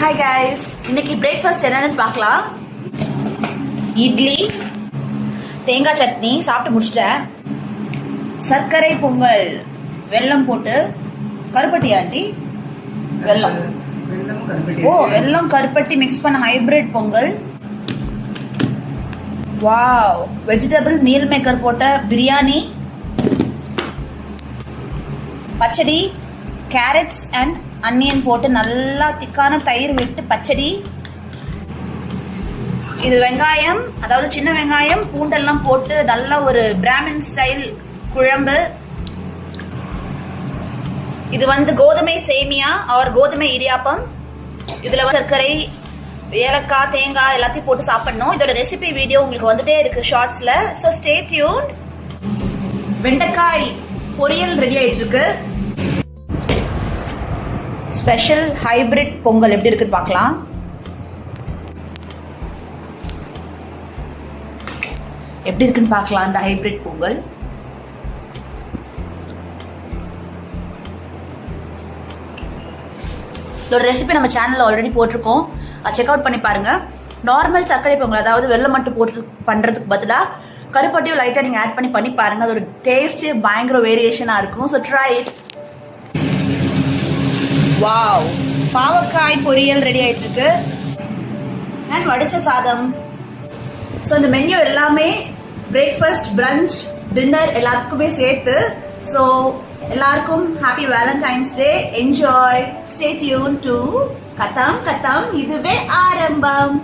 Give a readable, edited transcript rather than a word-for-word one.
Hi guys, இன்னைக்கு breakfast என்னன்னு பார்க்கலாம். இட்லி, தேங்காய் சட்னி சாப்பிட்டு முடிச்சிட்டேன். சர்க்கரை பொங்கல், வெல்லம் போட்டு கருப்பட்டி ஆண்டி வெல்லம் வெல்லம் கருப்பட்டி மிக்ஸ் பண்ண hybrid Pongal. Wow, vegetable meal maker போட்ட பிரியாணி, பச்சடி, கேரட்ஸ் அண்ட் அன்னியன் போட்டு நல்லா திக்கான தயிர் விட்டு பச்சடி. இது வெங்காயம், அதாவது சின்ன வெங்காயம் பூண்டெல்லாம் போட்டு நல்ல ஒரு பிராமின் ஸ்டைல் குழம்பு. இது கோதுமை சேமியா ஆர் கோதுமை இடியாப்பம். இதுல சர்க்கரை, ஏலக்காய், தேங்காய் எல்லாத்தையும் போட்டு சாப்பிடணும். இதோட ரெசிபி வீடியோ உங்களுக்கு வந்துட்டே இருக்கு ஷார்ட்ஸ்ல. So stay tuned. வெண்டைக்காய் பொரியல் ரெடி ஆயிட்டு இருக்கு. ஸ்பெஷல் ஹைபிரிட் பொங்கல் எப்படி இருக்குன்னு பார்க்கலாம். எப்படி இருக்குன்னு பார்க்கலாம் இந்த ஹைபிரிட் பொங்கல். ஒரு ரெசிபி நம்ம சேனல்ல ஆல்ரெடி போட்டிருக்கோம், செக் அவுட் பண்ணி பாருங்க. நார்மல் சர்க்கரை பொங்கல், அதாவது வெல்லம் மட்டும் போட்டு பண்றதுக்கு பதிலாக கருப்பட்டியும் லைட்டா நீங்க ஆட் பண்ணி பாருங்க. அதோட டேஸ்ட் பயங்கர வேரியேஷனா இருக்கும். So try it. வாவ், பாவக்காய் பொரியல் ரெடி ஆயிட்டு இருக்கு அண்ட் வடிச்ச சாதம். ஸோ இந்த மெனு எல்லாமே பிரேக்ஃபாஸ்ட், பிரஞ்ச், டின்னர் எல்லாத்துக்குமே சேர்த்து. ஸோ எல்லாருக்கும் happy Valentine's day. Enjoy. Stay tune to கதம் கதம், இதுவே ஆரம்பம்.